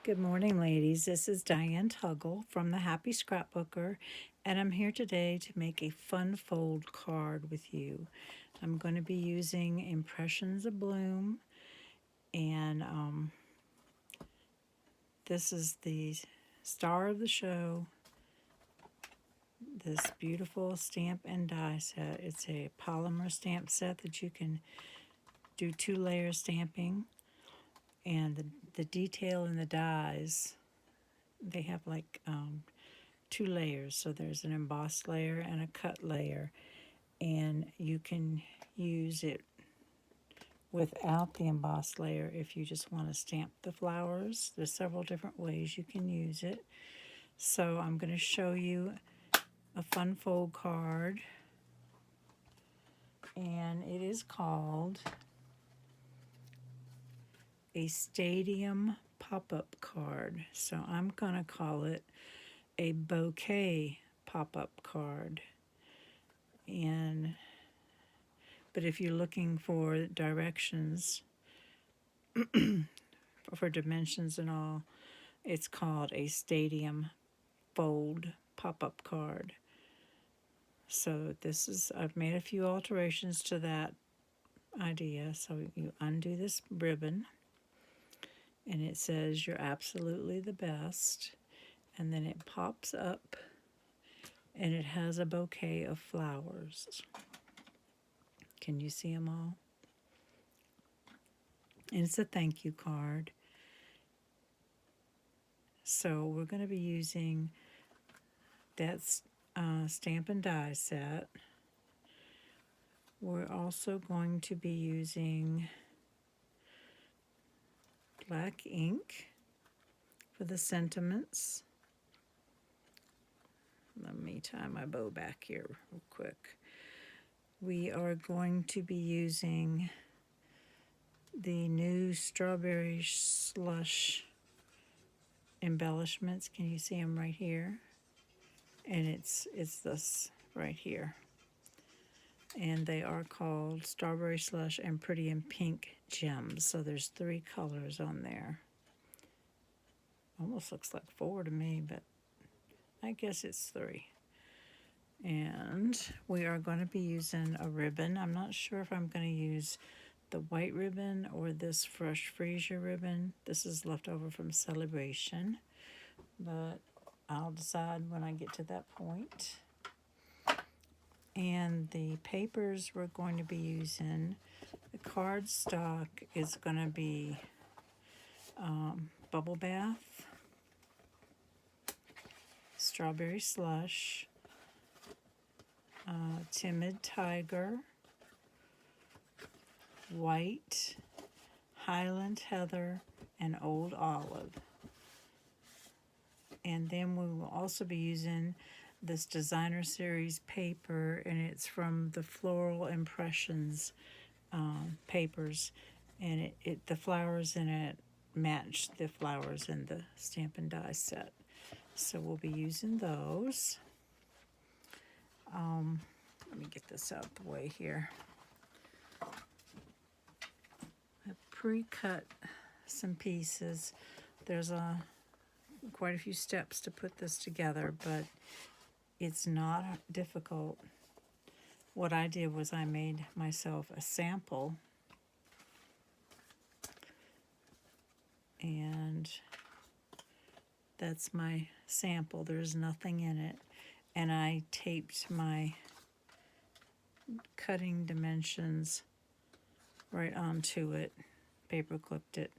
Good morning, ladies. This is Diane Tuggle from the Happy Scrapbooker, and I'm here today to make a fun fold card with you. I'm going to be using Impressions of Bloom, and this is the star of the show, this beautiful stamp and die set. It's a polymer stamp set that you can do 2-layer stamping, and the detail in the dies, they have like 2 layers. So there's an embossed layer and a cut layer, and you can use it without the embossed layer if you just want to stamp the flowers. There's several different ways you can use it. So I'm going to show you a fun fold card, and it is called a stadium pop-up card. So I'm going to call it a bouquet pop-up card. But if you're looking for directions for dimensions and all, it's called a stadium fold pop-up card. So I've made a few alterations to that idea. So you undo this ribbon, and it says you're absolutely the best, and then it pops up, and it has a bouquet of flowers. Can you see them all? And it's a thank you card. So we're going to be using that stamp and die set. We're also going to be using black ink for the sentiments. Let me tie my bow back here real quick. We are going to be using the new strawberry slush embellishments. Can you see them right here? And it's this right here. And they are called Strawberry Slush and Pretty in Pink Gems. So there's 3 colors on there. Almost looks like 4 to me, but I guess it's 3. And we are going to be using a ribbon. I'm not sure if I'm going to use the white ribbon or this Fresh Freesia ribbon. This is left over from Celebration, but I'll decide when I get to that point. And the papers we're going to be using, the cardstock is going to be Bubble Bath, Strawberry Slush, Timid Tiger, White, Highland Heather, and Old Olive. And then we will also be using this designer series paper, and it's from the Floral Impressions papers, and the flowers in it match the flowers in the stamp and die set. So we'll be using those. Let me get this out of the way here. I pre-cut some pieces. There's quite a few steps to put this together, but it's not difficult. What I did was I made myself a sample, and that's my sample. There's nothing in it, and I taped my cutting dimensions right onto it, paper clipped it,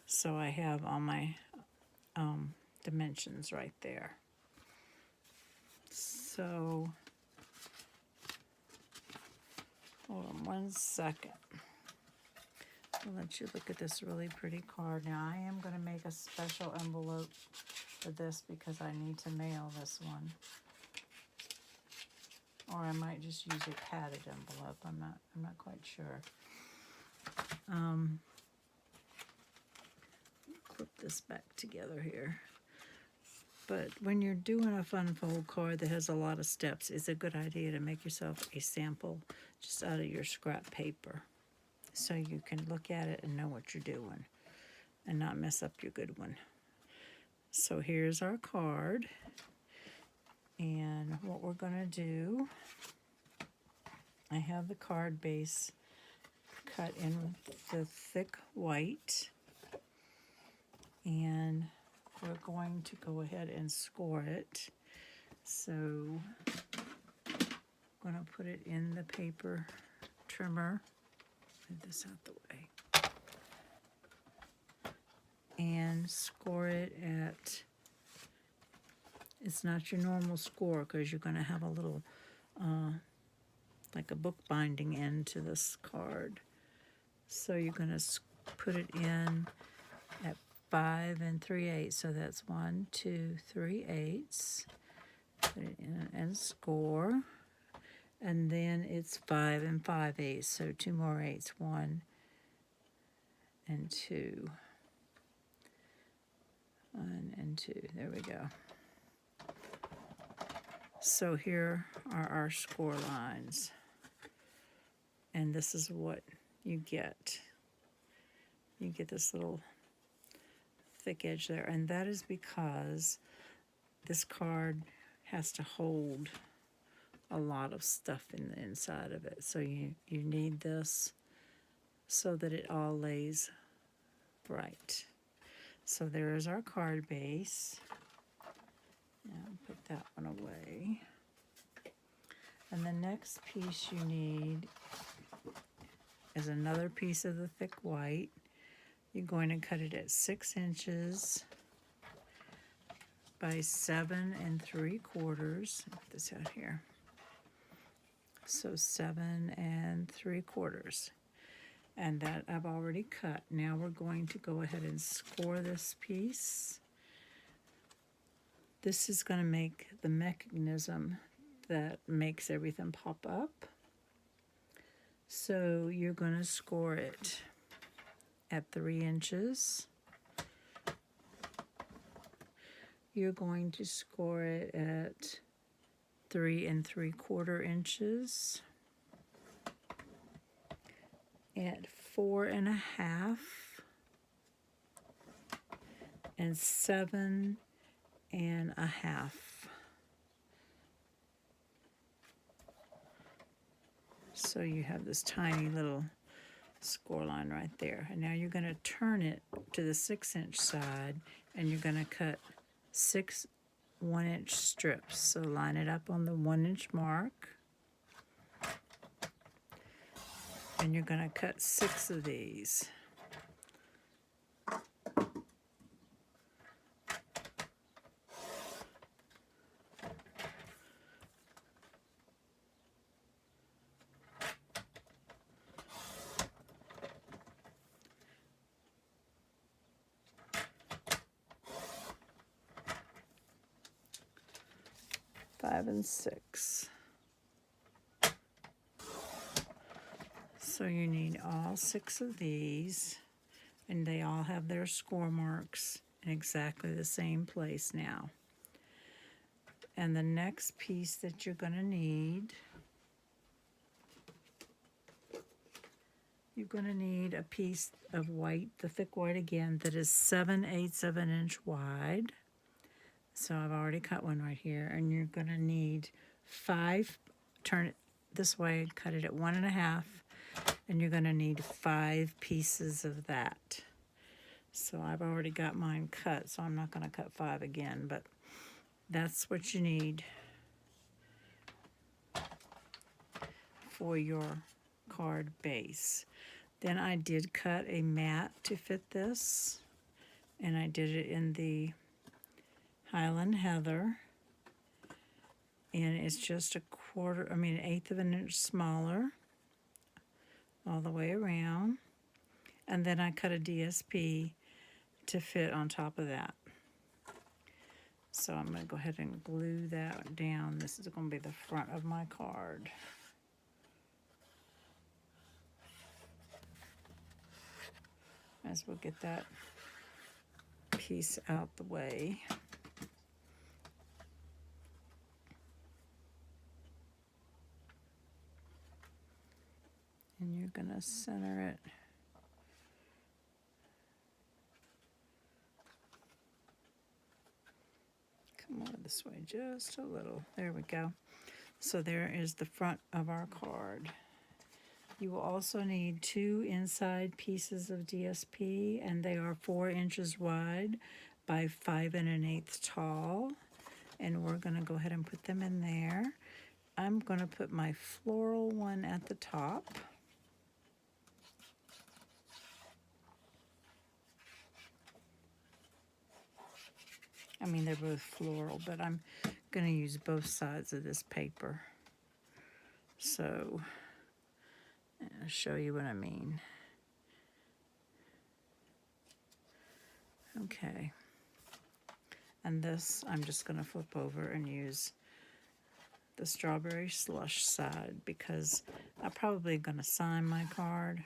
so I have all my dimensions right there. So hold on one second. I'll let you look at this really pretty card. Now I am going to make a special envelope for this because I need to mail this one. Or I might just use a padded envelope. I'm not quite sure. Clip this back together here. But when you're doing a fun fold card that has a lot of steps, it's a good idea to make yourself a sample just out of your scrap paper, so you can look at it and know what you're doing and not mess up your good one. So here's our card. And what we're going to do, I have the card base cut in the thick white. And we're going to go ahead and score it. So I'm going to put it in the paper trimmer. Move this out the way. And score it at, it's not your normal score because you're going to have a little, like a book binding end to this card. So you're going to put it in at 5 3/8. So that's 1, 2, 3/8. Put it in and score. And then it's 5 5/8. So 2 more eighths, 1 and 2. 1 and 2. There we go. So here are our score lines. And this is what you get. You get this little thick edge there. And that is because this card has to hold a lot of stuff in the inside of it. So you need this so that it all lays right. So there is our card base. Now put that one away. And the next piece you need is another piece of the thick white. You're going to cut it at 6 inches by 7 3/4. Put this out here. So 7 3/4. And that I've already cut. Now we're going to go ahead and score this piece. This is going to make the mechanism that makes everything pop up. So you're going to score it at 3 inches. You're going to score it at 3 3/4 inches. At 4 1/2 and 7 1/2. So you have this tiny little score line right there. And now you're going to turn it to the 6-inch side and you're going to cut 6 1-inch strips. So line it up on the 1-inch mark. And you're going to cut 6 of these. Five and 6. So you need all 6 of these, and they all have their score marks in exactly the same place now. And the next piece that you're going to need, you're going to need a piece of white, the thick white again, that is 7/8 of an inch wide. So I've already cut one right here, and you're going to need 5, turn it this way, cut it at 1 1/2, and you're going to need 5 pieces of that. So I've already got mine cut, so I'm not going to cut 5 again, but that's what you need for your card base. Then I did cut a mat to fit this, and I did it in the Highland Heather, and it's just 1/8 of an inch smaller all the way around. And then I cut a DSP to fit on top of that. So I'm going to go ahead and glue that down. This is going to be the front of my card. As we'll get that piece out the way. And you're going to center it more this way, just a little. There we go. So there is the front of our card. You will also need 2 inside pieces of DSP, and they are 4 inches wide by 5 1/8 tall. And we're going to go ahead and put them in there. I'm going to put my floral one at the top. I mean, they're both floral, but I'm going to use both sides of this paper. So, I'll show you what I mean. Okay. And this, I'm just going to flip over and use the strawberry slush side because I'm probably going to sign my card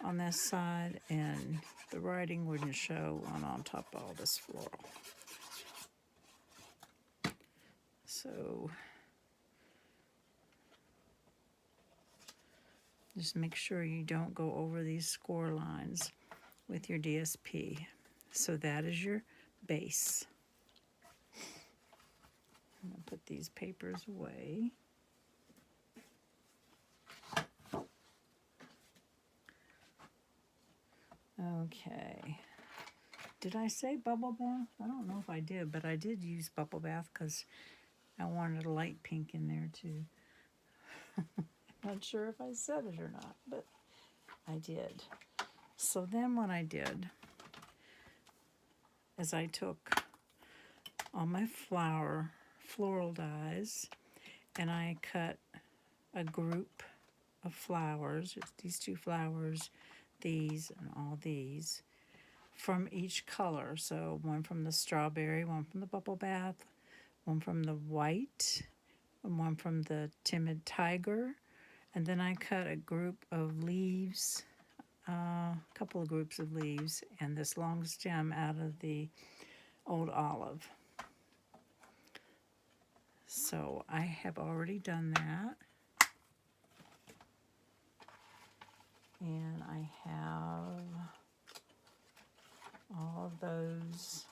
on this side and the writing wouldn't show on top of all this floral. So just make sure you don't go over these score lines with your DSP. So that is your base. I'm going to put these papers away. Okay. Did I say bubble bath? I don't know if I did, but I did use bubble bath because I wanted a light pink in there too. Not sure if I said it or not, but I did. So then what I did is I took all my floral dies and I cut a group of flowers, these 2 flowers, these and all these, from each color. So one from the strawberry, one from the bubble bath, one from the white, and one from the timid tiger. And then I cut a group of leaves, a couple of groups of leaves, and this long stem out of the old olive. So I have already done that. And I have all of those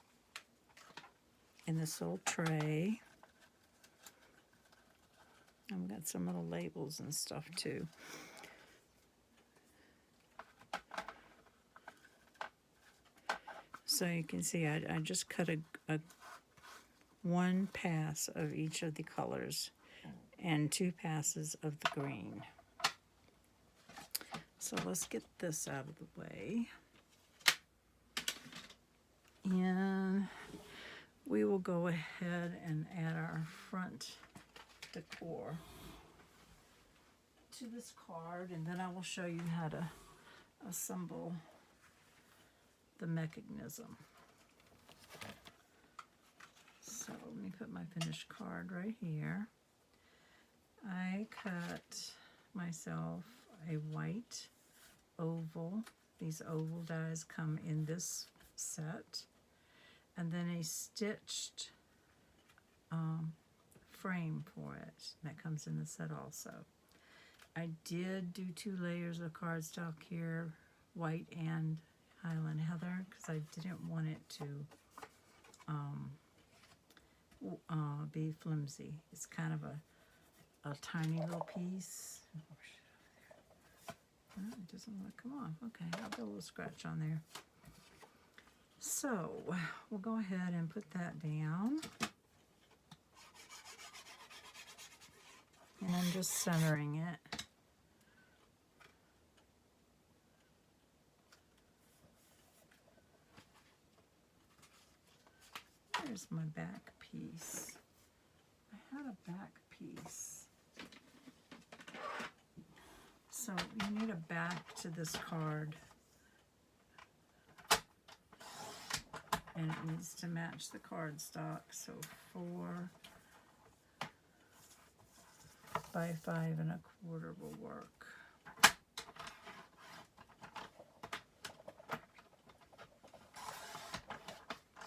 in this little tray. I've got some little labels and stuff too. So you can see I just cut a 1 pass of each of the colors and 2 passes of the green. So let's get this out of the way. And we will go ahead and add our front decor to this card, and then I will show you how to assemble the mechanism. So let me put my finished card right here. I cut myself a white oval. These oval dies come in this set, and then a stitched frame for it that comes in the set also. I did do 2 layers of cardstock here, white and Highland Heather, because I didn't want it to be flimsy. It's kind of a tiny little piece. Oh, it doesn't want to come off. Okay, I'll put a little scratch on there. So we'll go ahead and put that down. And I'm just centering it. There's my back piece. I had a back piece. So you need a back to this card. And it needs to match the cardstock. So 4 by 5 1/4 will work.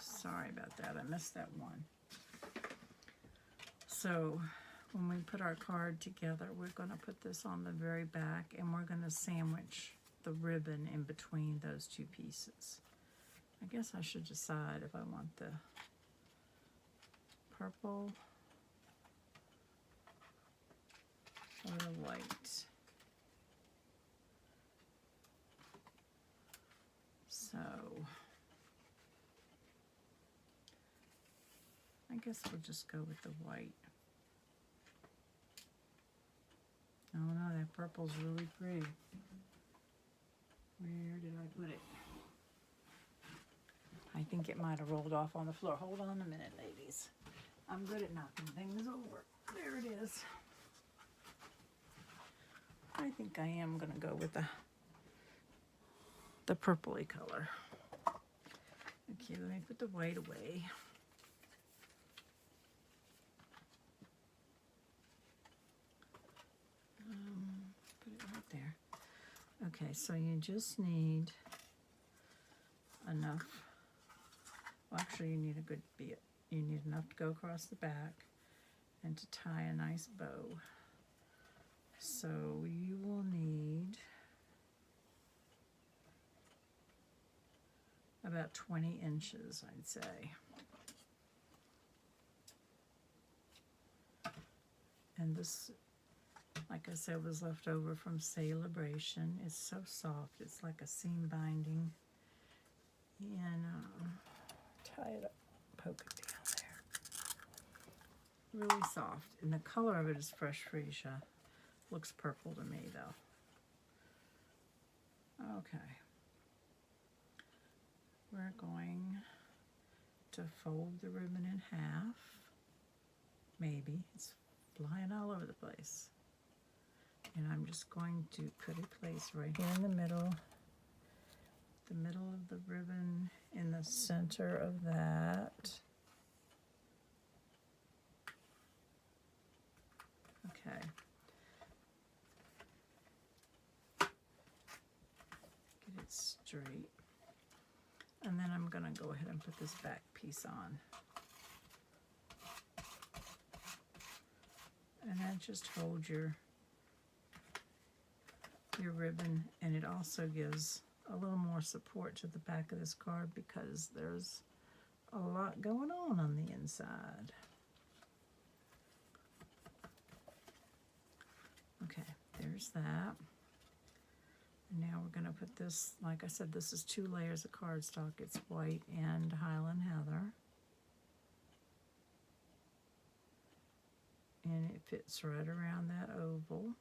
Sorry about that, I missed that one. So when we put our card together, we're going to put this on the very back, and we're going to sandwich the ribbon in between those 2 pieces. I guess I should decide if I want the purple or the white. So I guess we'll just go with the white. Oh no, that purple's really pretty. Where did I put it? I think it might have rolled off on the floor. Hold on a minute, ladies. I'm good at knocking things over. There it is. I think I am going to go with the purpley color. Okay, let me put the white away. Put it right there. Okay, so you just need enough. Well, actually, you need a good bit. You need enough to go across the back and to tie a nice bow. So you will need about 20 inches, I'd say. And this, like I said, was left over from Celebration. It's so soft. It's like a seam binding. And tie it up, poke it down there. Really soft. And the color of it is fresh freesia. Looks purple to me though. Okay. We're going to fold the ribbon in half. Maybe. It's flying all over the place. And I'm just going to put a place right here in the middle of the ribbon, in the center of that. Okay. Get it straight. And then I'm going to go ahead and put this back piece on. And that just holds your ribbon, and it also gives a little more support to the back of this card because there's a lot going on the inside. Okay, there's that. And now we're going to put this, like I said, this is 2 layers of cardstock. It's white and Highland Heather. And it fits right around that oval.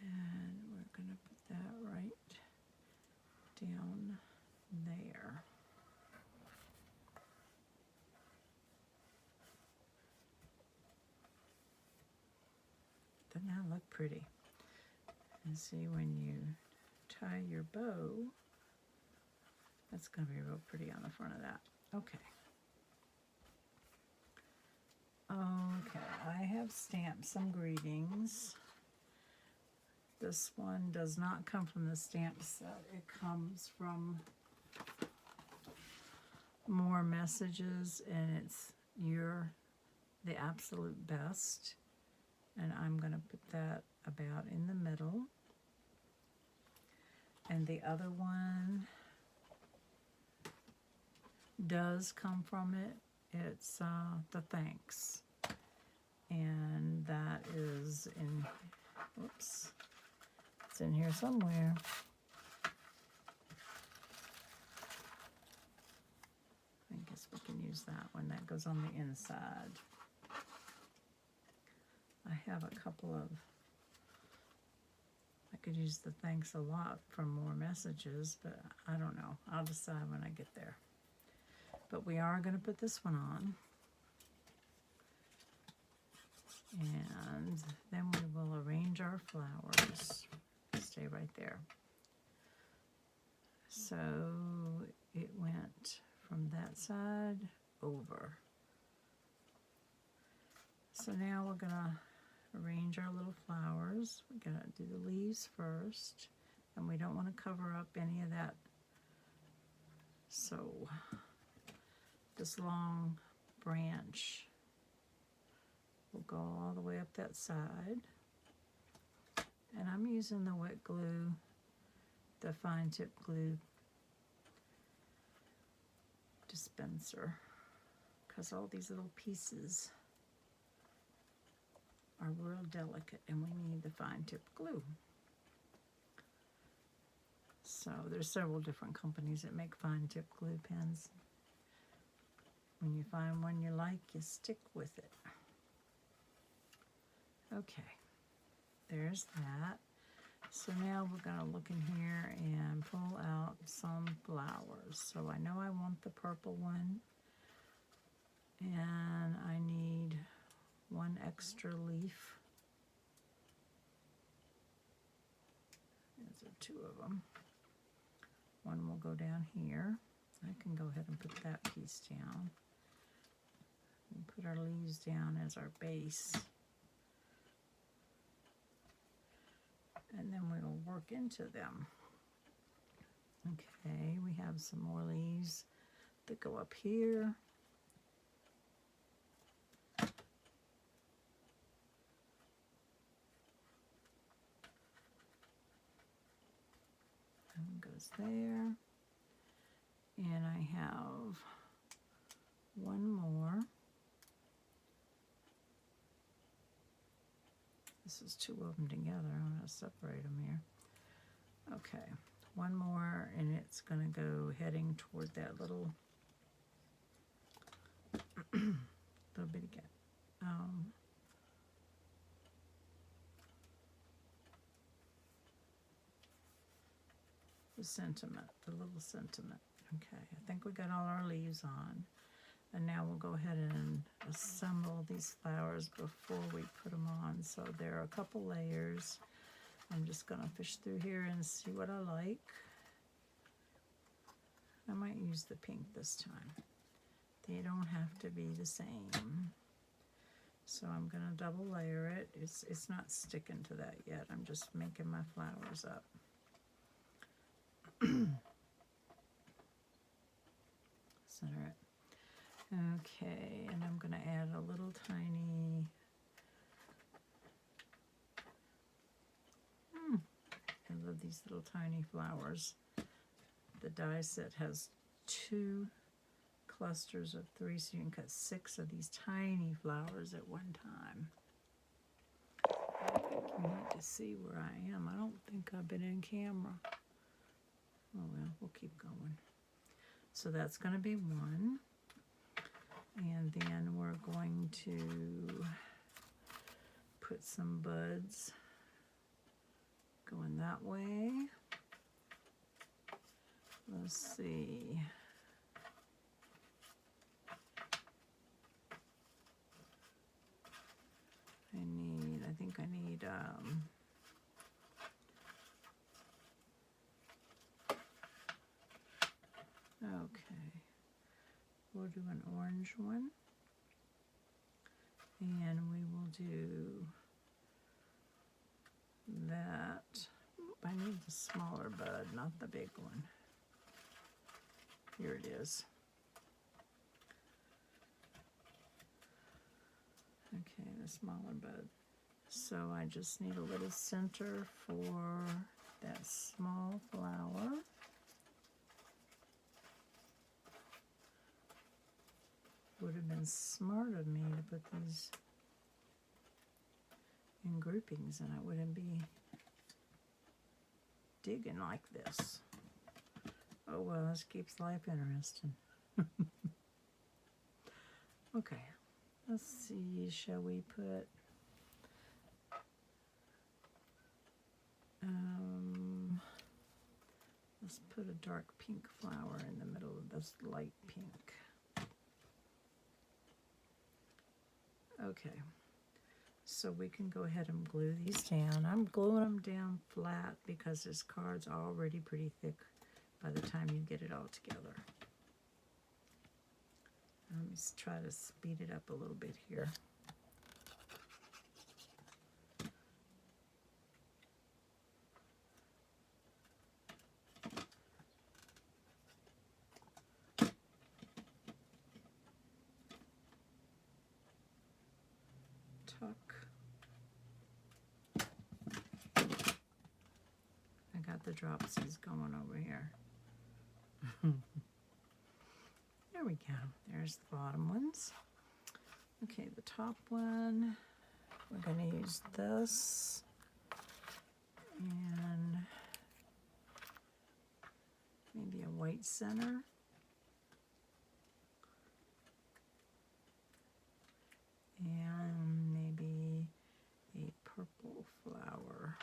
And we're going to put that right down there. Doesn't that look pretty? And see, when you tie your bow, that's going to be real pretty on the front of that. Okay. Okay, I have stamped some greetings. This one does not come from the stamp set. It comes from More Messages, and it's You're the Absolute Best. And I'm going to put that about in the middle. And the other one does come from it. It's the Thanks. And that is in, whoops, it's in here somewhere. I guess we can use that one. That goes on the inside. I have a couple of, I could use the Thanks a lot from More Messages, but I don't know. I'll decide when I get there. But we are going to put this one on. And then we will arrange our flowers. Stay right there. So it went from that side over. So now we're going to arrange our little flowers. We're going to do the leaves first. And we don't want to cover up any of that. So this long branch will go all the way up that side. And I'm using the wet glue the fine tip glue dispenser, because all these little pieces are real delicate and we need the fine tip glue. So there's several different companies that make fine tip glue pens. When you find one you like, you stick with it. Okay, there's that. So now we're going to look in here and pull out some flowers. So I know I want the purple one, and I need one extra leaf. These are two of them. One will go down here. I can go ahead and put that piece down. And put our leaves down as our base. And then we'll work into them. Okay, we have some more leaves that go up here. And goes there. And I have one more. This is two of them together. I'm going to separate them here. Okay, one more, and it's going to go heading toward that little bitty gap. The sentiment, the little sentiment. Okay, I think we got all our leaves on. And now we'll go ahead and assemble these flowers before we put them on. So there are a couple layers. I'm just going to fish through here and see what I like. I might use the pink this time. They don't have to be the same. So I'm going to double layer it. It's not sticking to that yet. I'm just making my flowers up. Center it. Okay, and I'm going to add a little tiny, I love these little tiny flowers. The die set has 2 clusters of 3, so you can cut 6 of these tiny flowers at one time. I think you need to see where I am. I don't think I've been in camera. Oh well, we'll keep going. So that's going to be one. And then we're going to put some buds going that way. Let's see. I think I need, okay. We'll do an orange one, and we will do that. I need the smaller bud, not the big one. Here it is. Okay, the smaller bud. So I just need a little center for that small flower. Would have been smart of me to put these in groupings, and I wouldn't be digging like this. Oh well, this keeps life interesting. Okay, let's see, shall we put let's put a dark pink flower in the middle of this light pink. Okay, so we can go ahead and glue these down. I'm gluing them down flat because this card's already pretty thick by the time you get it all together. Let me try to speed it up a little bit here. got the dropsies going over here. There we go. There's the bottom ones. Okay, the top one, we're going to use this. And maybe a white center. And maybe a purple flower.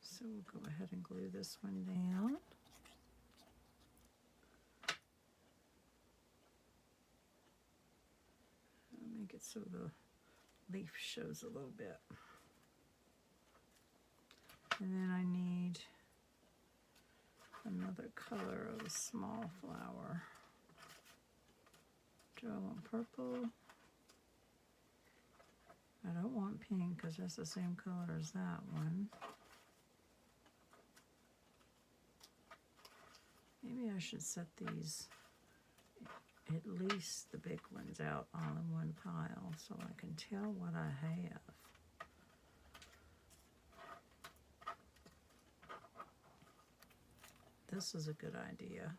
So we'll go ahead and glue this one down. I'll make it so the leaf shows a little bit. And then I need another color of a small flower. Do I want purple? I don't want pink because that's the same color as that one. Maybe I should set these, at least the big ones, out all in one pile so I can tell what I have. This is a good idea.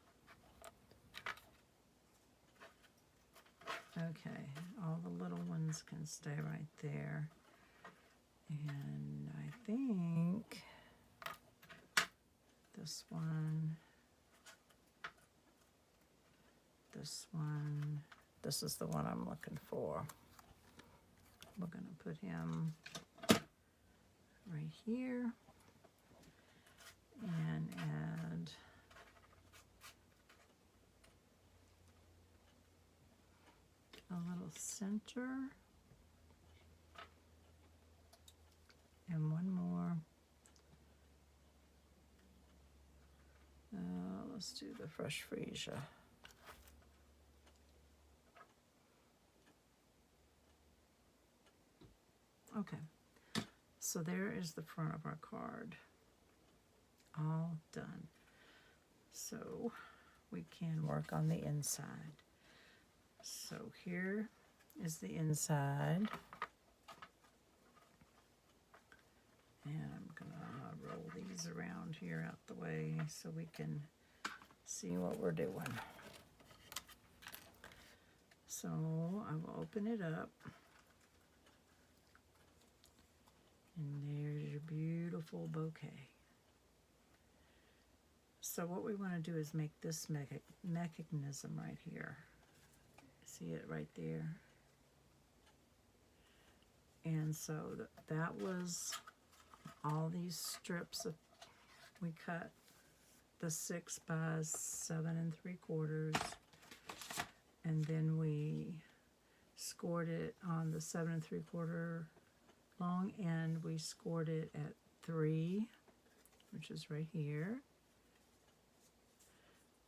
Okay, all the little ones can stay right there. And I think this one, this is the one I'm looking for. We're going to put him right here and add a little center and one more. Let's do the fresh freesia. Okay, so there is the front of our card, all done. So we can work on the inside. So here is the inside. And I'm gonna roll these around here out the way so we can see what we're doing. So I will open it up. And there's your beautiful bouquet. So what we want to do is make this mechanism right here. See it right there? And so that was all these strips of, we cut the 6 by 7 3/4, and then we scored it on the 7 3/4 long end. We scored it at 3, which is right here.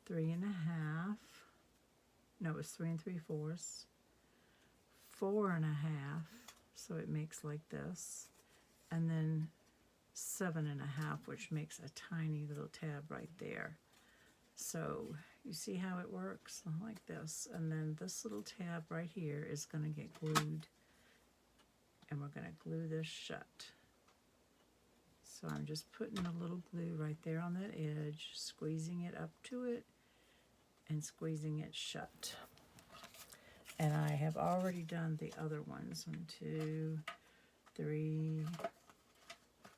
3 1/2. No, it's 3 3/4. 4 1/2. So it makes like this. And then 7 1/2, which makes a tiny little tab right there. So you see how it works? Like this. And then this little tab right here is going to get glued. And we're going to glue this shut. So I'm just putting a little glue right there on that edge, squeezing it up to it, and squeezing it shut. And I have already done the other ones. 1, 2, 3,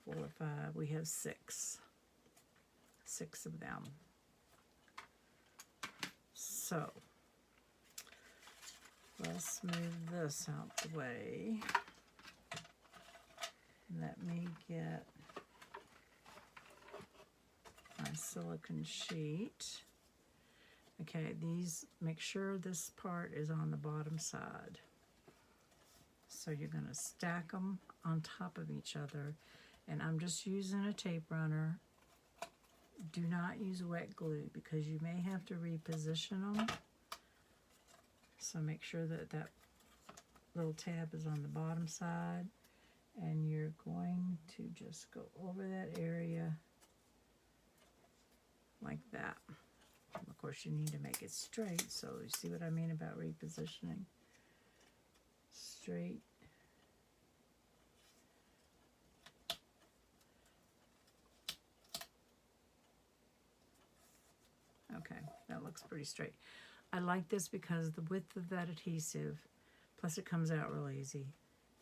4, 5. We have 6. 6 of them. So let's move this out the way. Let me get my silicone sheet. Okay, these, make sure this part is on the bottom side. So you're going to stack them on top of each other. And I'm just using a tape runner. Do not use wet glue because you may have to reposition them. So make sure that that little tab is on the bottom side. And you're going to just go over that area like that. Of course, you need to make it straight, so you see what I mean about repositioning. Straight Okay, that looks pretty straight. I like this because the width of that adhesive, plus it comes out real easy,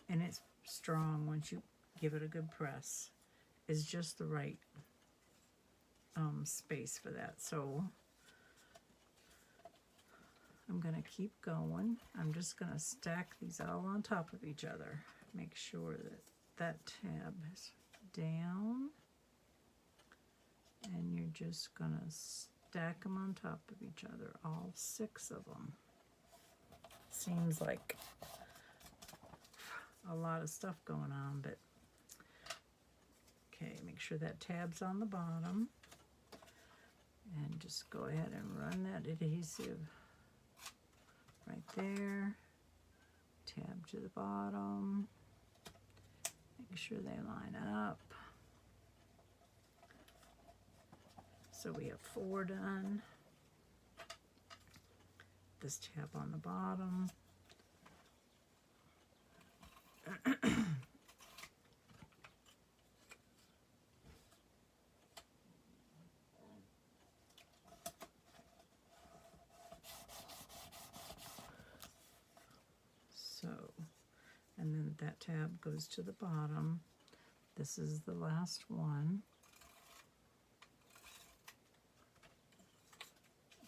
and it's strong once you give it a good press, is just the right space for that. So I'm going to keep going. I'm just going to stack these all on top of each other. Make sure that that tab is down. And you're just going to stack them on top of each other, all 6 of them. Seems like a lot of stuff going on, but okay, make sure that tab's on the bottom. And just go ahead and run that adhesive right there. Tab to the bottom. Make sure they line up. So we have 4 done. This tab on the bottom. So, and then that tab goes to the bottom. This is the last one.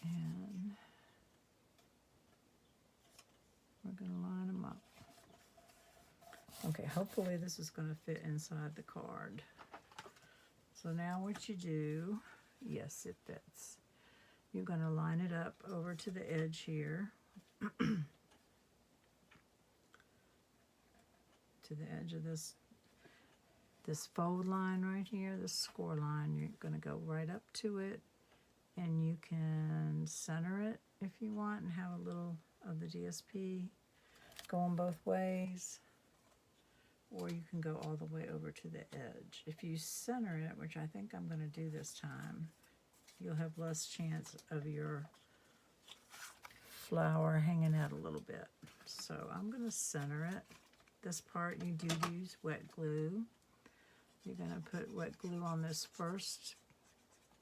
And we're going to line them up. Okay, hopefully this is going to fit inside the card. So now what you do, yes, it fits. You're going to line it up over to the edge here. To the edge of this fold line right here, this score line. You're going to go right up to it, and you can center it if you want and have a little of the DSP going both ways, or you can go all the way over to the edge. If you center it, which I think I'm going to do this time, you'll have less chance of your flower hanging out a little bit. So I'm going to center it. This part you do use wet glue. You're going to put wet glue on this first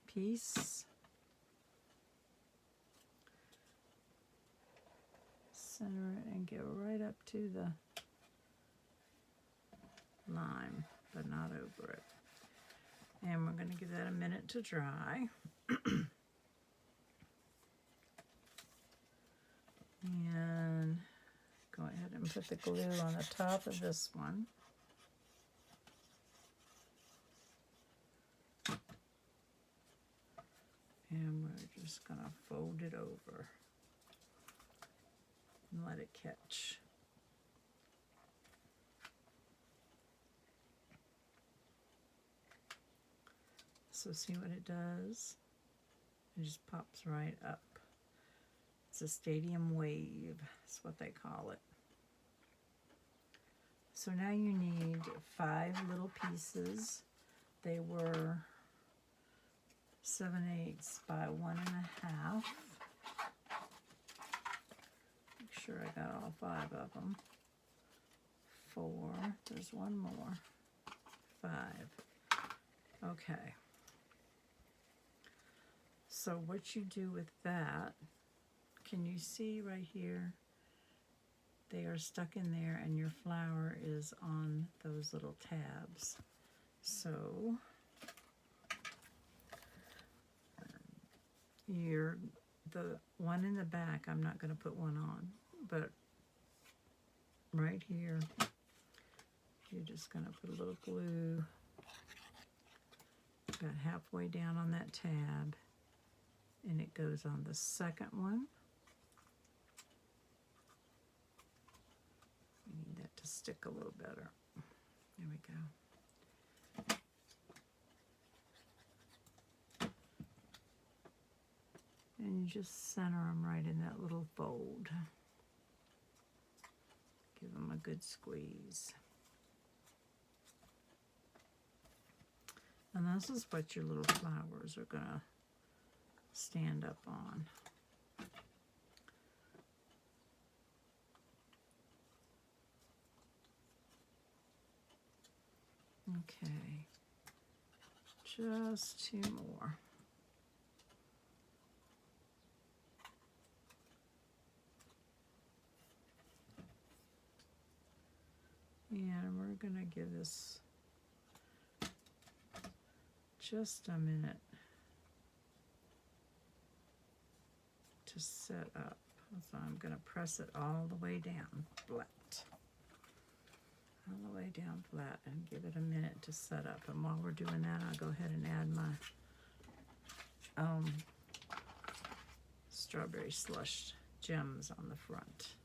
piece. Center it and get right up to the line, but not over it. And we're going to give that a minute to dry. And go ahead and put the glue on the top of this one. And we're just going to fold it over and let it catch. So see what it does? It just pops right up. It's a stadium wave, that's what they call it. So now you need 5 little pieces. They were 7/8 by 1.5. Make sure I got all 5 of them. 4, there's one more. 5. Okay. So what you do with that, can you see right here? They are stuck in there and your flower is on those little tabs. So the one in the back, I'm not going to put one on, but right here, you're just going to put a little glue about halfway down on that tab, and it goes on the second one. We need that to stick a little better. There we go. And you just center them right in that little fold. Give them a good squeeze. And this is what your little flowers are gonna stand up on. Okay, just 2 more. And we're gonna give this just a minute to set up. So I'm gonna press it all the way down flat. All the way down flat and give it a minute to set up. And while we're doing that, I'll go ahead and add my strawberry slush gems on the front.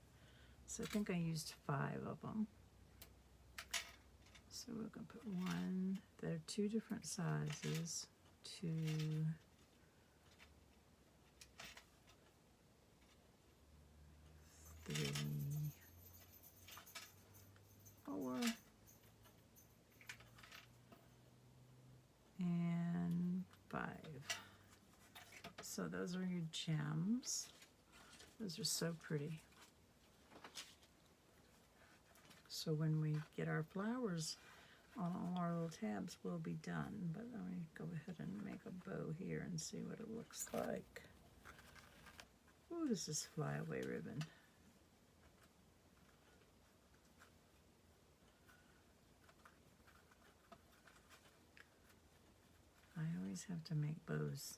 So I think I used 5 of them. So we're going to put 1. They're 2 different sizes. 2, 3, 4, and 5. So those are your gems. Those are so pretty. So when we get our flowers on all our little tabs, we'll be done. But let me go ahead and make a bow here and see what it looks like. Ooh, this is flyaway ribbon. I always have to make bows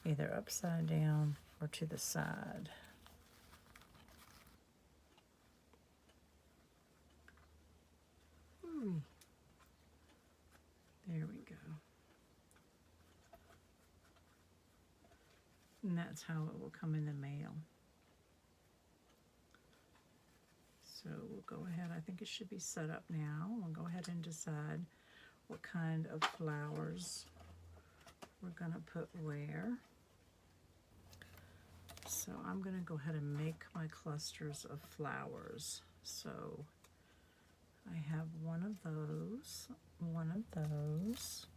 either upside down or to the side. Ooh. There we go. And that's how it will come in the mail. So we'll go ahead, I think it should be set up now. We'll go ahead and decide what kind of flowers we're gonna put where. So I'm gonna go ahead and make my clusters of flowers. So I have one of those, one of those,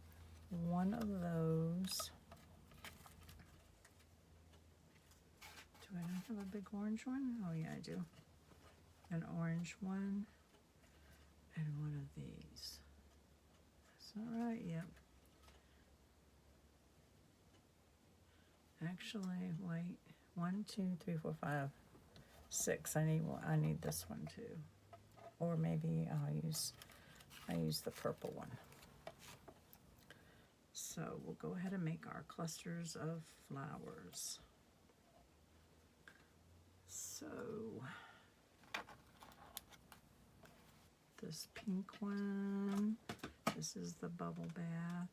one of those. Do I not have a big orange one? Oh yeah, I do. An orange one and one of these. That's not right, yep. Actually, wait. 1, 2, 3, 4, 5, 6. I need this one too. Or maybe I use the purple one. So we'll go ahead and make our clusters of flowers. So this pink one, this is the bubble bath.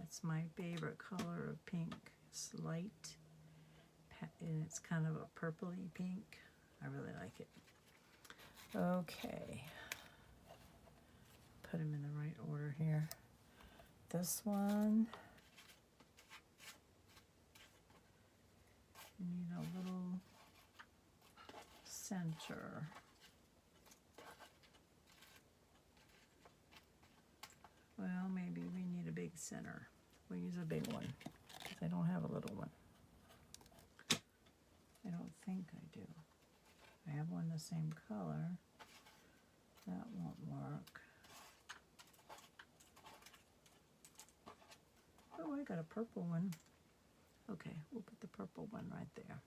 It's my favorite color of pink. It's light, and it's kind of a purpley pink. I really like it. Okay, put them in the right order here. This one, you need a little center. Well, maybe we need a big center. We'll use a big one, because I don't have a little one. I don't think I do. I have one the same color. That won't work. Oh, I got a purple one. Okay, we'll put the purple one right there.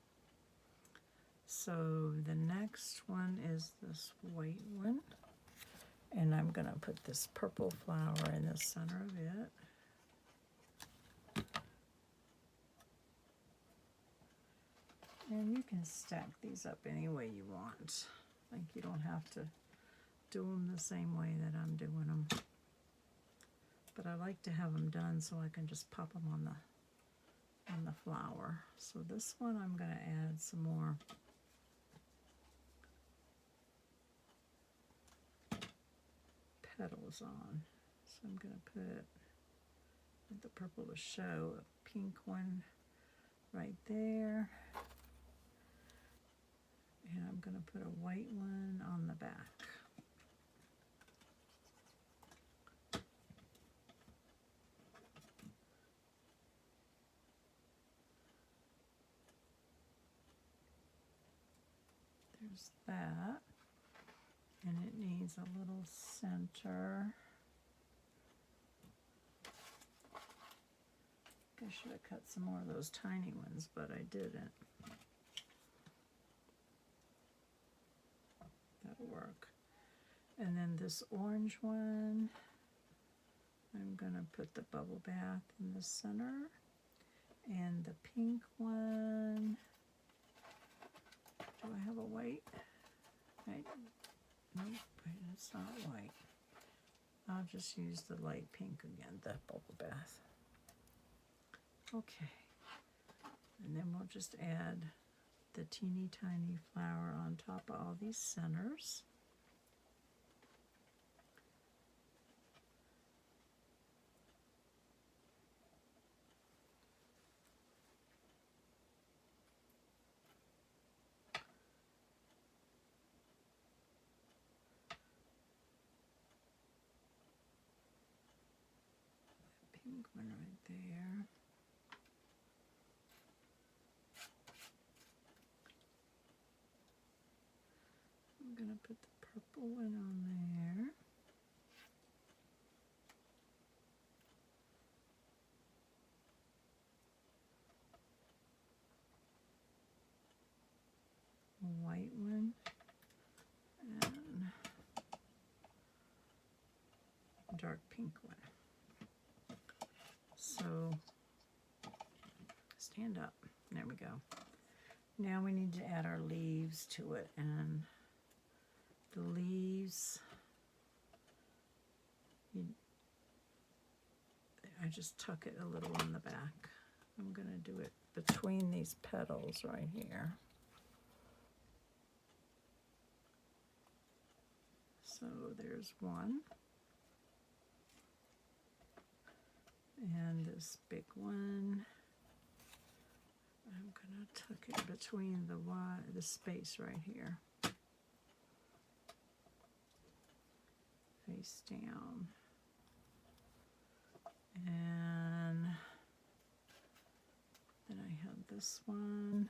So the next one is this white one. And I'm gonna put this purple flower in the center of it. And you can stack these up any way you want. Like, you don't have to do them the same way that I'm doing them. But I like to have them done so I can just pop them on the flower. So this one I'm gonna add some more petals on. So I'm gonna put the purple to show, a pink one right there. And I'm going to put a white one on the back. There's that. And it needs a little center. I should have cut some more of those tiny ones, but I didn't. That'll work. And then this orange one, I'm gonna put the bubble bath in the center. And the pink one, do I have a white? Right. Nope, it's not white. I'll just use the light pink again, the bubble bath. Okay. And then we'll just add the teeny tiny flower on top of all these centers. Pink one right there. I'm gonna put the purple one on there. A white one. And a dark pink one. So, stand up. There we go. Now we need to add our leaves to it, and the leaves, I just tuck it a little in the back. I'm going to do it between these petals right here. So there's one. And this big one, I'm going to tuck it between the space right here. Face down. And then I have this one.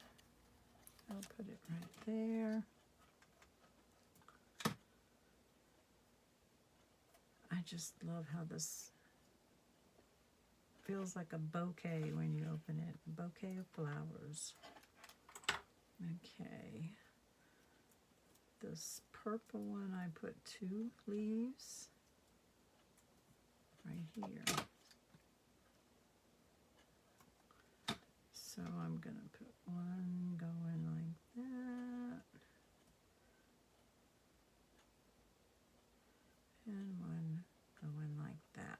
I'll put it right there. I just love how this feels like a bouquet when you open it. A bouquet of flowers. Okay. This purple one, I put 2 leaves right here. So I'm going to put one going like that. And one going like that.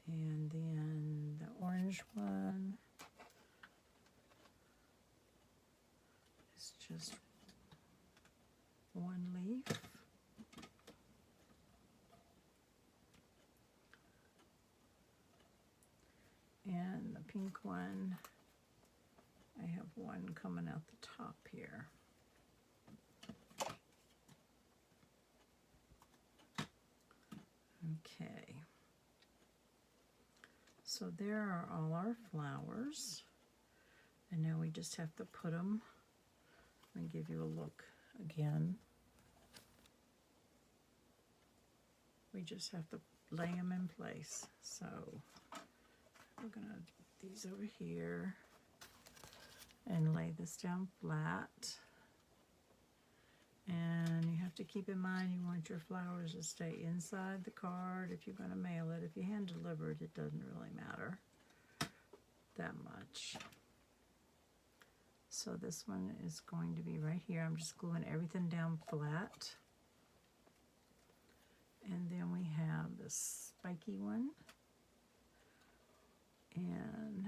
And then the orange one is just one leaf. And the pink one, I have one coming out the top here. Okay. So there are all our flowers. And now we just have to put them. Let me give you a look again. We just have to lay them in place. So we're going to put these over here and lay this down flat. And you have to keep in mind you want your flowers to stay inside the card if you're going to mail it. If you hand deliver it, it doesn't really matter that much. So this one is going to be right here. I'm just gluing everything down flat. And then we have this spiky one. And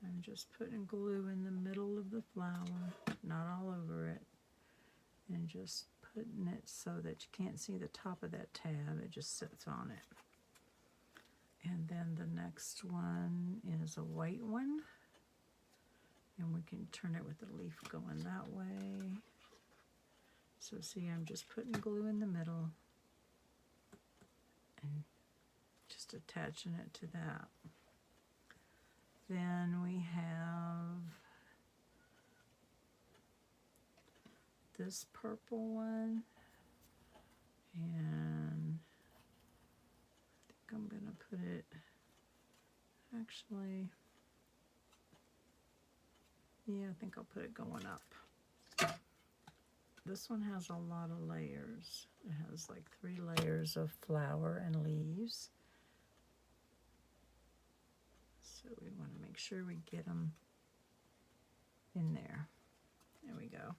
I'm just putting glue in the middle of the flower, not all over it, and just putting it so that you can't see the top of that tab. It just sits on it. And then the next one is a white one, and we can turn it with the leaf going that way. So see, I'm just putting glue in the middle and just attaching it to that. Then we have this purple one, and I think I'm going to put it, actually, Yeah, I think I'll put it going up. This one has a lot of layers. It has like 3 layers of flower and leaves. So we want to make sure we get them in there. There we go.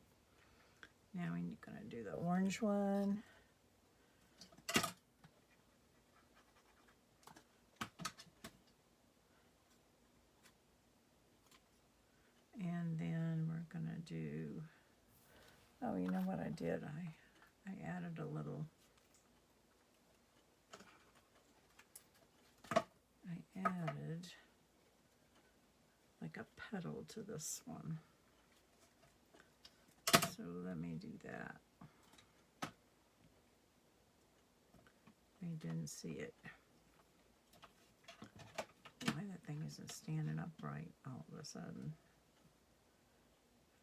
Now we're going to do the orange one. And then we're going to do, oh, you know what I did? I added a little, like a petal to this one. So let me do that. I didn't see it. Why that thing isn't standing upright all of a sudden.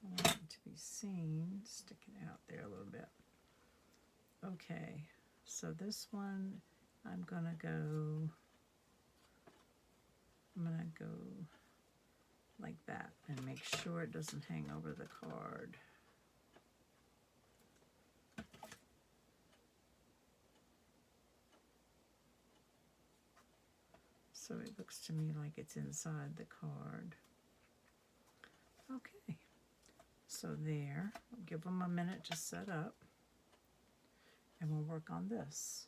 I want it to be seen. Stick it out there a little bit. Okay, so this one I'm gonna go like that and make sure it doesn't hang over the card. So it looks to me like it's inside the card. Okay, so there, I'll give them a minute to set up and we'll work on this.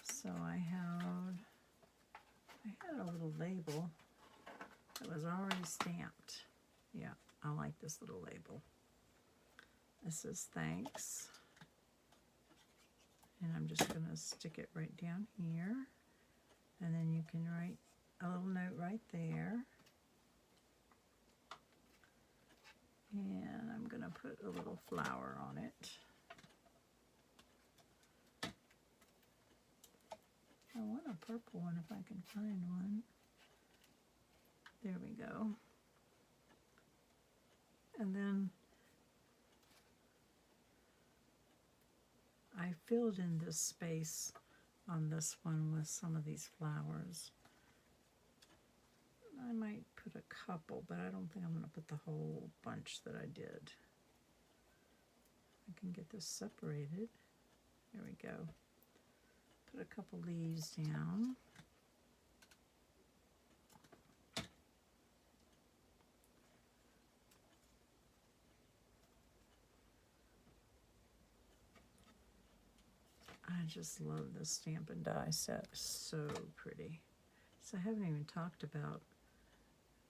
So I had a little label that was already stamped. Yeah, I like this little label. It says thanks. And I'm just going to stick it right down here. And then you can write a little note right there. And I'm going to put a little flower on it. I want a purple one if I can find one. There we go. And then I filled in this space on this one with some of these flowers. I might put a couple, but I don't think I'm going to put the whole bunch that I did. I can get this separated. There we go. Put a couple leaves down. I just love this stamp and die set. So pretty. So I haven't even talked about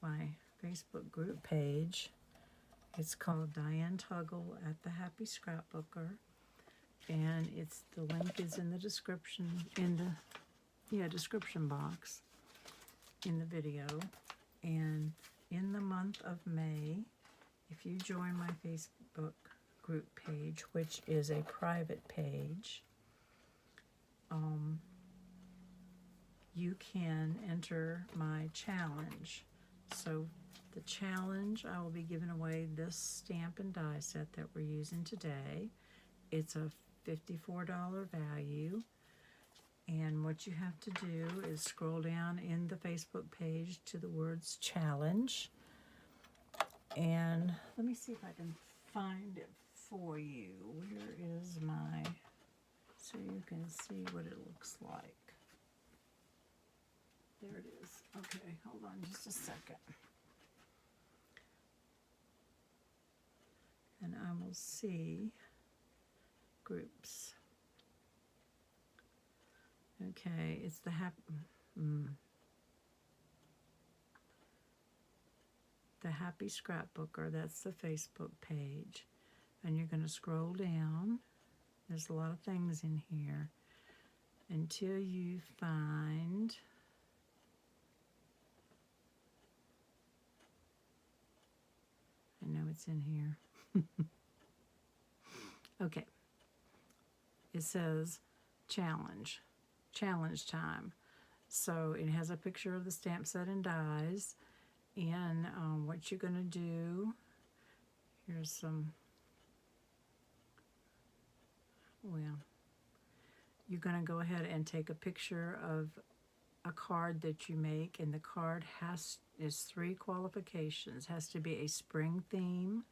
my Facebook group page. It's called Diane Tuggle at the Happy Scrapbooker. And the link is in the description, description box in the video. And in the month of May, if you join my Facebook group page, which is a private page, you can enter my challenge. So the challenge, I will be giving away this stamp and die set that we're using today. It's a $54 value. And what you have to do is scroll down in the Facebook page to the words challenge. And let me see if I can find it for you. Where is so you can see what it looks like. There it is. Okay, hold on just a second. And I will see groups. Okay, it's the Happy Scrapbooker. That's the Facebook page. And you're going to scroll down. There's a lot of things in here until you find I know it's in here. Okay. It says challenge time. So it has a picture of the stamp set and dies. And what you're going to do, here's some, you're going to go ahead and take a picture of a card that you make, and the card has is 3 qualifications. It has to be a spring theme.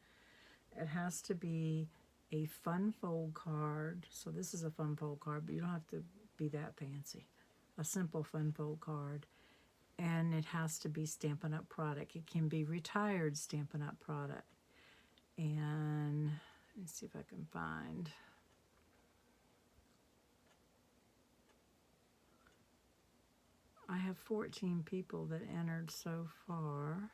It has to be a fun fold card. So this is a fun fold card, but you don't have to be that fancy. A simple fun fold card. And it has to be Stampin' Up! Product. It can be retired Stampin' Up! Product. And let me see if I can find. I have 14 people that entered so far.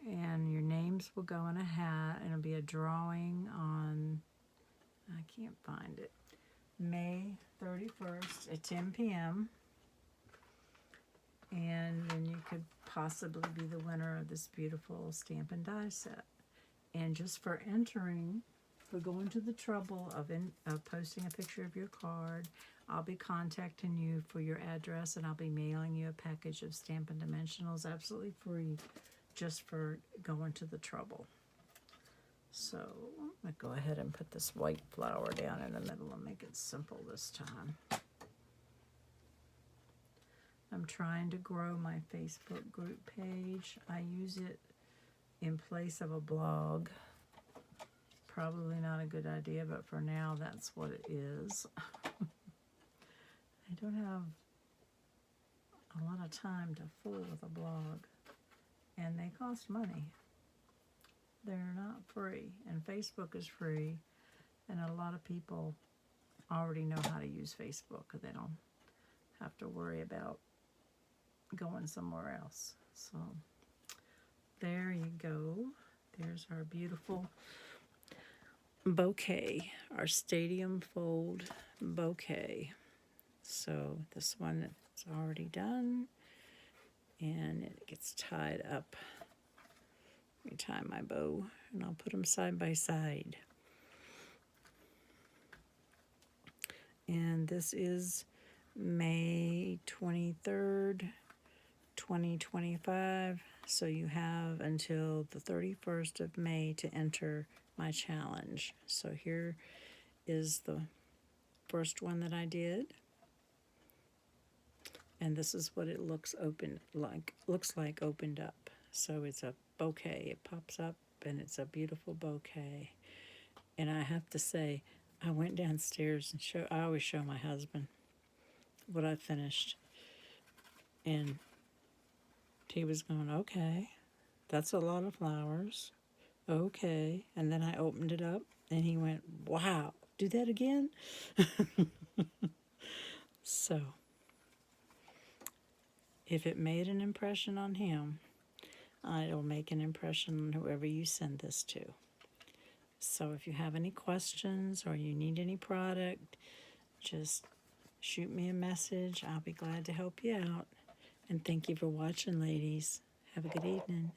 And your names will go in a hat, and it'll be a drawing on, I can't find it, May 31st at 10 p.m. And then you could possibly be the winner of this beautiful stamp and die set. And just for entering, for going to the trouble of posting a picture of your card, I'll be contacting you for your address, and I'll be mailing you a package of Stampin' Dimensionals absolutely free, just for going to the trouble. So I'm going to go ahead and put this white flower down in the middle and make it simple this time. I'm trying to grow my Facebook group page. I use it in place of a blog. Probably not a good idea, but for now that's what it is. I don't have a lot of time to fool with a blog. And they cost money. They're not free. And Facebook is free. And a lot of people already know how to use Facebook. They don't have to worry about going somewhere else. So there you go. There's our beautiful bouquet. Our stadium fold bouquet. So this one is already done. And it gets tied up. Let me tie my bow, and I'll put them side by side. And this is May 23rd, 2025. So you have until the 31st of May to enter my challenge. So here is the first one that I did. And this is what it looks like opened up. So it's a bouquet. It pops up, and it's a beautiful bouquet. And I have to say, I went downstairs and I always show my husband what I finished. And he was going, okay, that's a lot of flowers. Okay. And then I opened it up, and he went, wow, do that again? So if it made an impression on him, it'll make an impression on whoever you send this to. So if you have any questions or you need any product, just shoot me a message. I'll be glad to help you out. And thank you for watching, ladies. Have a good evening.